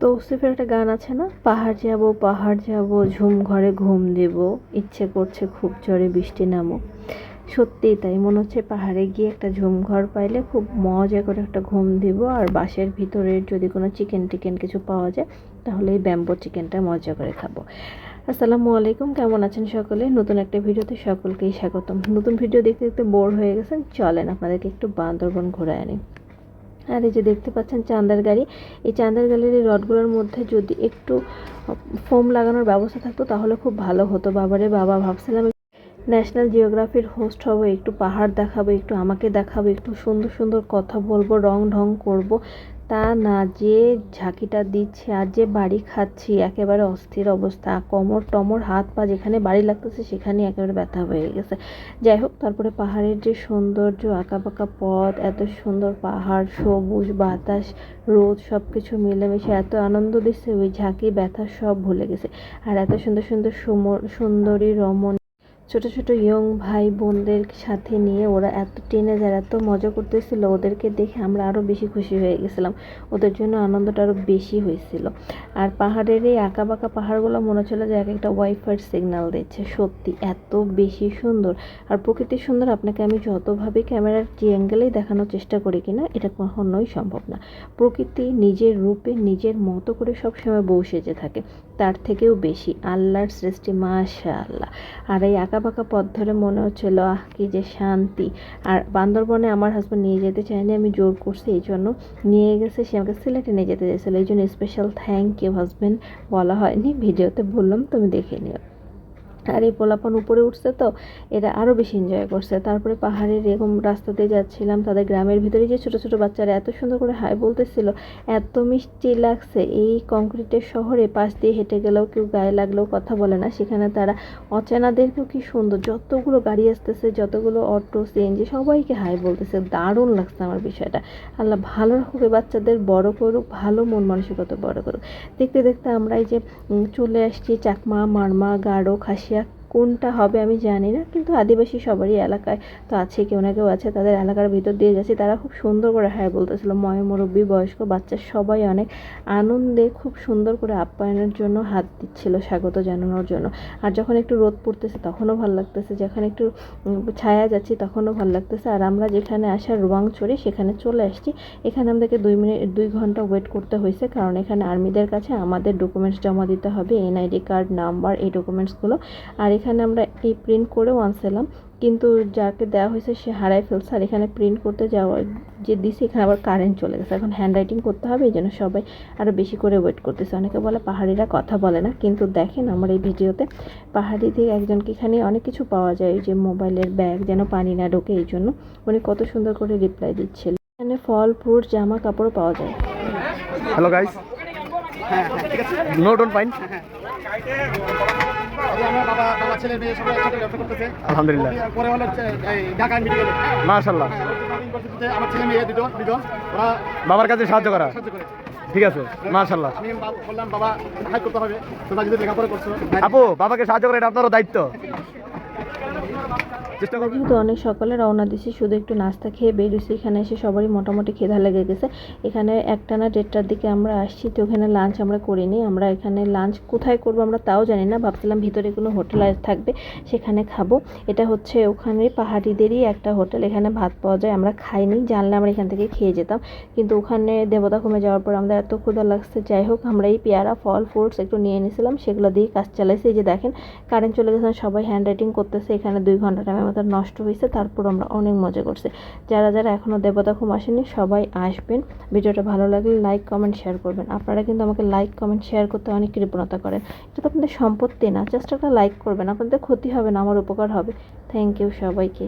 তৌসিফের একটা গান আছে না, পাহাড় যাব ঝুম ঘরে ঘুম দেব, ইচ্ছে করছে খুব জোরে বৃষ্টি নামুক। সত্যিই তাই, মনে হচ্ছে পাহাড়ে গিয়ে একটা ঝুম ঘর পাইলে খুব মজা করে একটা ঘুম দিব। আর বাসের ভিতরের যদি কোনো চিকেন টিকেন কিছু পাওয়া যায় তাহলে এই ব্যাম্বো চিকেনটা মজা করে খাবো। আসসালামু আলাইকুম, কেমন আছেন সকলে? নতুন একটা ভিডিওতে সকলকেই স্বাগতম। নতুন ভিডিও দেখতে দেখতে বোর হয়ে গেছেন, চলেন আপনাদেরকে একটু বান্দরবন ঘুরায় আনি। আর এই যে দেখতে পাচ্ছেন চাঁদের গাড়ি, এই চাঁদের গাড়ির এই রডগুলোর মধ্যে যদি একটু ফোম লাগানোর ব্যবস্থা থাকতো তাহলে খুব ভালো হতো। বাবারে বাবা, ভাবছিলাম ন্যাশনাল জিওগ্রাফির হোস্ট হব, একটু পাহাড় দেখাবো, একটু আমাকে দেখাবো, একটু সুন্দর সুন্দর কথা বলবো, রং ঢং করব। তা না, যে ঝাঁকিটা দিচ্ছে আর যে বাড়ি খাচ্ছি, একেবারে অস্থির অবস্থা। কোমর টমর হাত পা যেখানে বাড়ি লাগতেছে সেখানে একেবারে ব্যথা হয়ে গেছে। যাই হোক, তারপরে পাহাড়ের যে সৌন্দর্য, আঁকাবাঁকা পথ, এত সুন্দর পাহাড়, সবুজ বাতাস, রোদ, সব কিছু মিলেমিশে এত আনন্দ দিচ্ছে, ওই ঝাঁকি ব্যথা সব ভুলে গেছে। আর এত সুন্দর সুন্দর সুন্দরী রমণী, ছোট ছোট ইয়ং ভাই বোনদের সাথে নিয়ে ওরা এত টিনেজার এত মজা করতেছিল, ওদেরকে দেখে আমরা আরও বেশি খুশি হয়ে গেছিলাম। ওদের জন্য আনন্দটা আরও বেশি হয়েছিল। আর পাহাড়ের এই আঁকা বাঁকা পাহাড়গুলো মনে হচ্ছিল যে এক একটা ওয়াইফাই সিগন্যাল দিচ্ছে। সত্যি এত বেশি সুন্দর। আর প্রকৃতি সুন্দর, আপনাকে আমি যতভাবে ক্যামেরার যে অ্যাঙ্গেলেই দেখানোর চেষ্টা করি কিনা, এটা কখনোই সম্ভব না। প্রকৃতি নিজের রূপে নিজের মতো করে সবসময় বউ সেজে থাকে, তার থেকেও বেশি আল্লাহর সৃষ্টি, মাশাআল্লাহ। আর এই আঁকাবাঁকা পথ ধরে মনে হচ্ছিল আহ কি যে শান্তি। আর বান্দরবনে আমার হাজব্যান্ড নিয়ে যেতে চায়নি, আমি জোর করছি, এই জন্য নিয়ে গেছে। সে আমাকে সিলেটে নিয়ে যেতে চাইছিল, এই জন্য স্পেশাল থ্যাংক ইউ হাজব্যান্ড বলা হয়নি, ভিডিওতে বললাম, তুমি দেখে নিও। আর এই পোলাপান উপরে উঠছে তো এরা আরও বেশি এনজয় করছে। তারপরে পাহাড়ের এরকম রাস্তাতে যাচ্ছিলাম, তাদের গ্রামের ভিতরে যে ছোটো ছোটো বাচ্চারা এত সুন্দর করে হাই বলতেছিল, এত মিষ্টি লাগছে। এই কংক্রিটের শহরে পাশ দিয়ে হেঁটে গেলেও কেউ গায়ে লাগলেও কথা বলে না, সেখানে তারা অচেনাদেরকেও কি সুন্দর, যতগুলো গাড়ি আসতেছে, যতগুলো অটো সিএনজি, সবাইকে হাই বলতেছে। দারুণ লাগছে আমার বিষয়টা। আল্লাহ ভালো রাখুক, বাচ্চাদের বড় করুক, ভালো মন মানসিকতা বড় করুক। দেখতে দেখতে আমরা এই যে চলে আসছি চাকমা, মারমা, গারো, খাসিয়া, কোনটা হবে আমি জানি না, কিন্তু আদিবাসী সবারই এলাকায় তো আছে, কেউ না কেউ আছে। তাদের এলাকার ভিতর দিয়ে যাচ্ছে, তারা খুব সুন্দর করে হ্যাঁ বলতেছিল। মুরব্বী, বয়স্ক, বাচ্চা সবাই অনেক আনন্দে খুব সুন্দর করে আপ্যায়নের জন্য হাত দিচ্ছিল, স্বাগত জানানোর জন্য। আর যখন একটু রোদ পড়তেছে তখনও ভালো লাগতেছে, যখন একটু ছায়া যাচ্ছি তখনও ভালো লাগতেছে। আর আমরা যেখানে আসার রোয়াংছড়ি সেখানে চলে আসছি। এখানে আমাদেরকে 2 ঘন্টা ওয়েট করতে হয়েছে, কারণ এখানে আর্মিদের কাছে আমাদের ডকুমেন্টস জমা দিতে হবে, এনআইডি কার্ড, নাম্বার, এই ডকুমেন্টসগুলো। আর এখানে আমরা এই প্রিন্ট করেও আনছিলাম, কিন্তু যাকে দেওয়া হয়েছে সে হারাই ফেলছে। আর এখানে প্রিন্ট করতে যাওয়া যে দিছি, এখানে আবার কারেন্ট চলে গেছে, এখন হ্যান্ড রাইটিং করতে হবে, এই জন্য সবাই আরও বেশি করে ওয়েট করতেছে। অনেকে বলে পাহাড়িরা কথা বলে না, কিন্তু দেখেন আমার এই ভিডিওতে পাহাড়ি থেকে একজনকে এখানে অনেক কিছু পাওয়া যায়, যে মোবাইলের ব্যাগ যেন পানি না ঢোকে, এই জন্য উনি কত সুন্দর করে রিপ্লাই দিচ্ছিল। এখানে ফল ফ্রুট, জামা কাপড় পাওয়া যায়। Hello guys, note on fine. আলহামদুলিল্লাহ, মাশাআল্লাহ। বাবার কাছে সাহায্য করা, ঠিক আছে, মাশাআল্লাহ। আপু, বাবাকে সাহায্য করে, এটা আপনারও দায়িত্ব। যেহেতু অনেক সকালে রওনা দিছি, শুধু একটু নাস্তা খেয়ে বেরিয়েছি। এখানে এসে সবারই মোটামুটি খিদা লেগে গেছে। এখানে 1টা 1:30টার দিকে আমরা আসছি, তো ওখানে লাঞ্চ আমরা করিনি। আমরা এখানে লাঞ্চ কোথায় করব আমরা তাও জানি না, ভাবছিলাম ভিতরে কোনো হোটেল থাকবে সেখানে খাবো। এটা হচ্ছে ওখানে পাহাড়িদেরই একটা হোটেল, এখানে ভাত পাওয়া যায়। আমরা খাইনি, জানলে আমরা এখান থেকে খেয়ে যেতাম, কিন্তু ওখানে দেবতাখুমে যাওয়ার পর আমাদের এত ক্ষুধা লাগছে। যাই হোক, আমরা এই পেয়ারা, ফল ফ্রুটস একটু নিয়ে নিয়েছিলাম, সেগুলো দিয়ে কাজ চালাইছি। এই যে দেখেন কারেন্ট চলে গেছে, সবাই হ্যান্ড রাইটিং করতেছে। এখানে 2 ঘন্টা টাইম আমাদের নষ্ট হয়েছে, তারপর আমরা অনেক মজা করছি। যারা যারা এখনও দেবতাখুম আসেনি সবাই আসবেন। ভিডিওটা ভালো লাগলে লাইক কমেন্ট শেয়ার করবেন। আপনারা কিন্তু আমাকে লাইক কমেন্ট শেয়ার করতে অনেক কৃপণতা করেন, এটা তো আপনাদের সম্পত্তি না, জাস্ট একটা লাইক করবেন, আপনাদের ক্ষতি হবে না, আমার উপকার হবে। থ্যাংক ইউ সবাইকে।